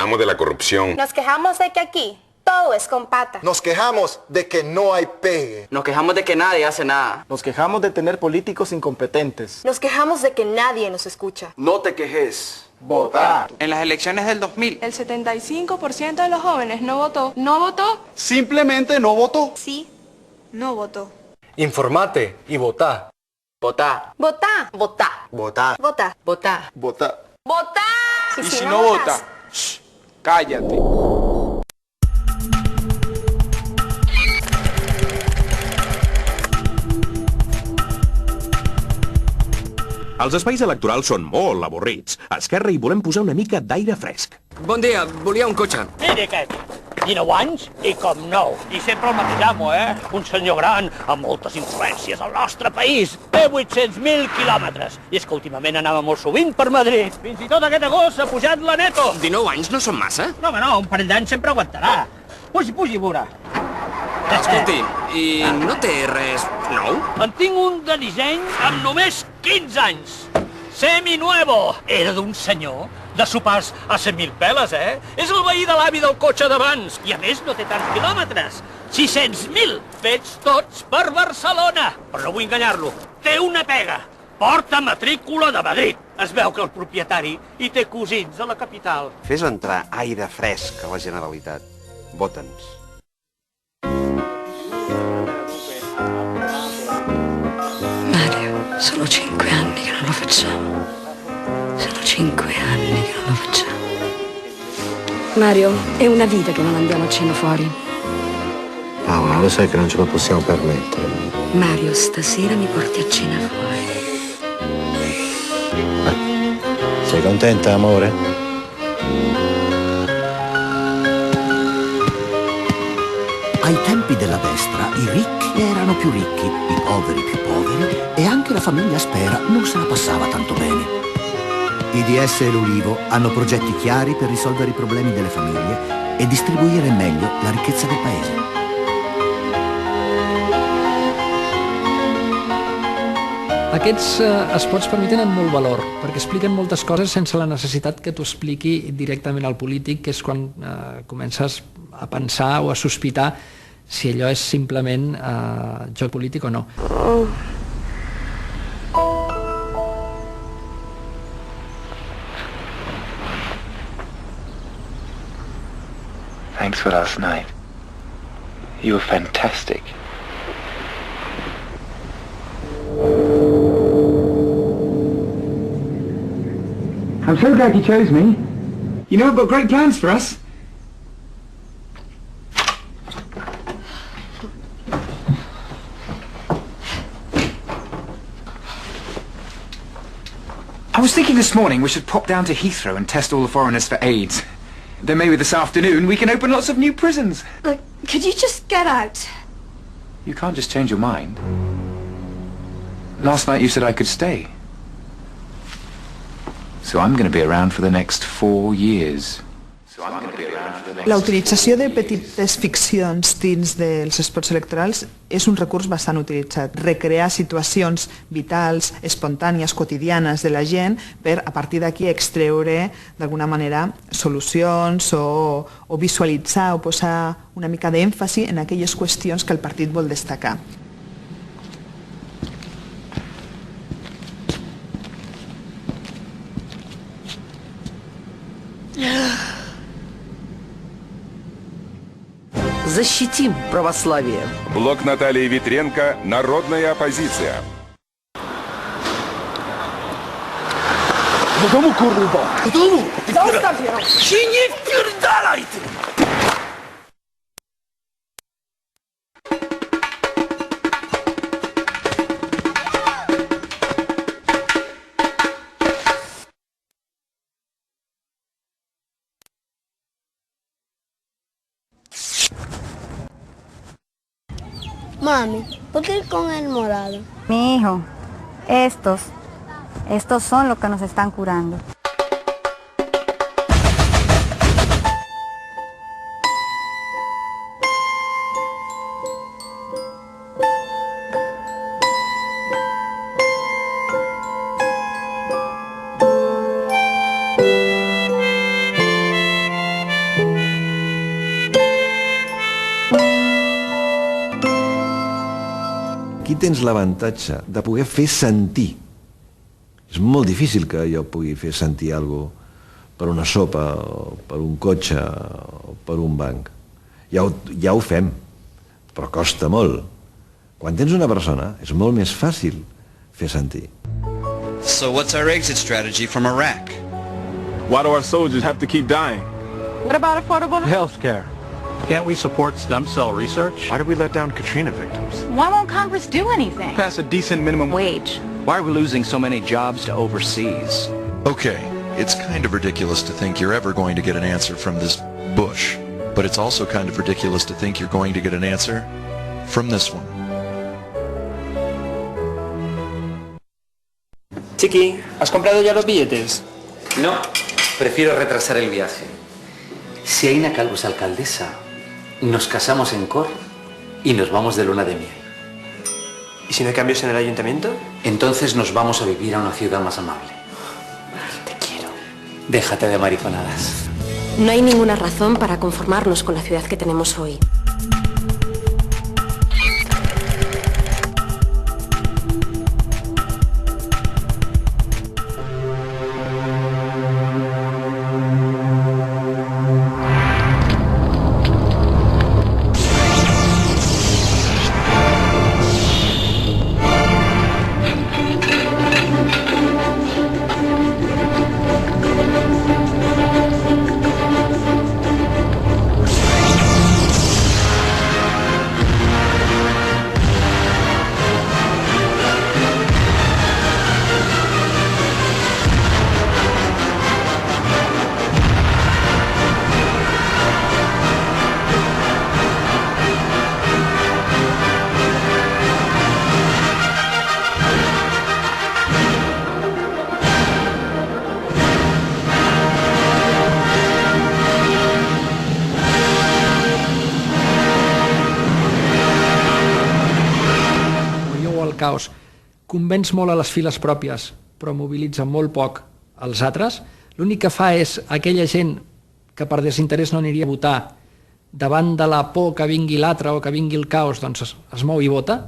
quejamos de la corrupción. Nos quejamos de que aquí todo es con pata. Nos quejamos de que no hay pegue. Nos quejamos de que nadie hace nada. Nos quejamos de tener políticos incompetentes. Nos quejamos de que nadie nos escucha. No te quejes. Votar. En las elecciones del 2000. El 75% de los jóvenes no votó. ¿No votó? Simplemente no votó. Sí, no votó. Informate y votá. Votá. Votá. Votá. Votar. Votá. Votá. Votar. Votá. Y si no vota, cállate. Els espais electorals són molt avorrits. A Esquerra hi volem posar una mica d'aire fresc. Bon dia, volia un cotxe. Mira aquest, 19 anys i com nou. I sempre el mateix amo, Un senyor gran amb moltes influències al nostre país. Té 800.000 quilòmetres. I és que últimament anava molt sovint per Madrid. Fins i tot aquest agost s'ha pujat la neto. 19 anys no són massa? No, home, no, un parell d'anys sempre aguantarà. Pugi, veurà. Escolti, i no té res nou? En tinc un de disseny amb només 15 anys. Seminuevo. Era d'un senyor de sopars a 100.000 peles, És el veí de l'avi del cotxe d'abans. I a més no té tants quilòmetres. 600.000, fets tots per Barcelona. Però no vull enganyar-lo. Té una pega. Porta matrícula de Madrid. Es veu que el propietari hi té cosins a la capital. Fes entrar aire fresc a la Generalitat. Vota'ns. Mario, sono 5 anni che non lo facciamo. Sono 5 anni che non lo facciamo. Mario, è una vita che non andiamo a cena fuori. Paola, lo sai che non ce lo possiamo permettere. Mario, stasera mi porti a cena fuori. Sei contenta, amore? Ai tempi della destra i ricchi erano più ricchi, i poveri più poveri e anche la famiglia Spera non se la passava tanto bene. I DS e l'Ulivo hanno progetti chiari per risolvere i problemi delle famiglie e distribuire meglio la ricchezza del paese. Aquests spots per mi tenen molt valor, perquè expliquen moltes coses sense la necessitat que t'ho expliqui directament al polític, que és quan comences a pensar o a sospitar si allò és simplement joc polític o no. Thanks for last night. You were fantastic. I'm so glad you chose me. You know, I've got great plans for us. I was thinking this morning we should pop down to Heathrow and test all the foreigners for AIDS. Then maybe this afternoon we can open lots of new prisons. Look, could you just get out? You can't just change your mind. Last night you said I could stay. So I'm going to be around for the next 4 years. La utilització de petites ficcions dins dels spots electorals és un recurs bastant utilitzat. Recrear situacions vitals, espontànies, quotidianes de la gent per, a partir d'aquí, extreure d'alguna manera solucions o visualitzar o posar una mica d'èmfasi en aquelles qüestions que el partit vol destacar. Защитим православие. Блок Натальи Ветренко. Народная оппозиция. Додому, курва! Додому! Zostaw ją! Ci nie wpierdalaj ty! Mami, ¿por qué con el morado? Mi hijo, estos son los que nos están curando. tens l'avantatge de poder fer sentir. És molt difícil que jo pugui fer sentir alguna cosa per una sopa, o per un cotxe, o per un banc. Ja ho fem, però costa molt. Quan tens una persona, és molt més fàcil fer sentir. So what's our exit strategy from Iraq? Why do our soldiers have to keep dying? What about affordable Health care. Can't we support stem cell research? Why do we let down Katrina victims? Why won't Congress do anything? Pass a decent minimum Wage. Why are we losing so many jobs to overseas? Okay, it's kind of ridiculous to think you're ever going to get an answer from this Bush, but it's also kind of ridiculous to think you're going to get an answer from this one. Chiqui, ¿has comprado ya los billetes? No, prefiero retrasar el viaje. Si Aina Calvo es alcaldesa, nos casamos en Cor y nos vamos de luna de miel. ¿Y si no hay cambios en el ayuntamiento? Entonces nos vamos a vivir a una ciudad más amable. Te quiero. Déjate de mariconadas. No hay ninguna razón para conformarnos con la ciudad que tenemos hoy. Caos convenç molt a les files pròpies, però mobilitza molt poc els altres. L'únic que fa és aquella gent que per desinterès no aniria a votar davant de la por que vingui l'altre o que vingui el caos, doncs es mou i vota,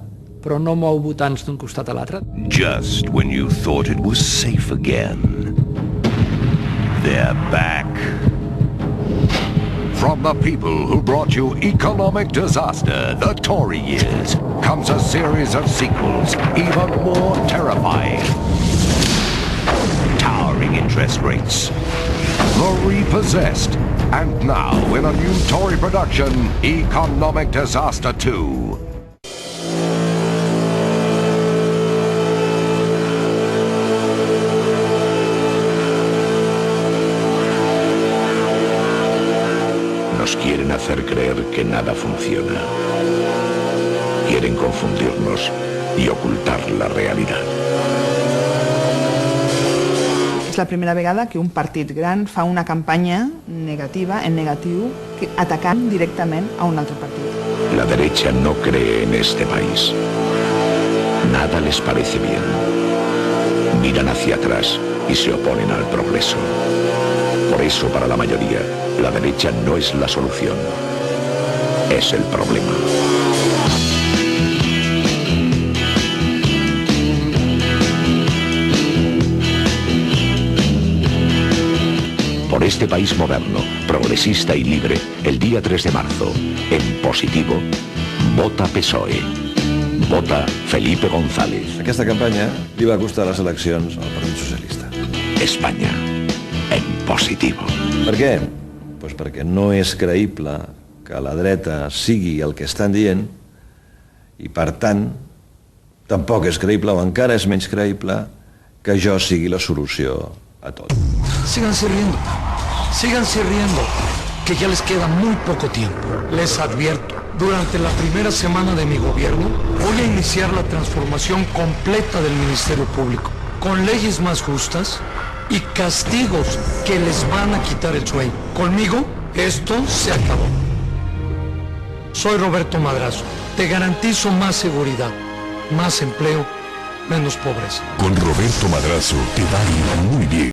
però no mou votants d'un costat a l'altre. Just when you thought it was safe again, they're back. From the people who brought you economic disaster, the Tory years, comes a series of sequels even more terrifying. Towering interest rates, The Repossessed, and now in a new Tory production, Economic Disaster 2. Nos quieren hacer creer que nada funciona. Quieren confundirnos y ocultar la realidad. És la primera vegada que un partit gran fa una campanya negativa, en negatiu, atacant directament a un altre partit. La derecha no cree en este país. Nada les parece bien. Miran hacia atrás y se oponen al progreso. Por eso, para la mayoría, la derecha no es la solución, es el problema. Por este país moderno, progresista y libre, el día 3 de marzo, en positivo, vota PSOE. Vota Felipe González. Aquesta campanya li va costar les eleccions al Partit Socialista. España, en positivo. Per què? Pues perquè no és creïble que la dreta sigui el que estan dient i, per tant, tampoc és creïble, o encara és menys creïble, que jo sigui la solució a tot. Síganse riendo, que ya les queda muy poco tiempo. Les advierto, durante la primera semana de mi gobierno voy a iniciar la transformación completa del Ministerio Público, con leyes más justas y castigos que les van a quitar el sueño. Conmigo, esto se acabó. Soy Roberto Madrazo. Te garantizo más seguridad, más empleo, menos pobreza. Con Roberto Madrazo te va a ir muy bien.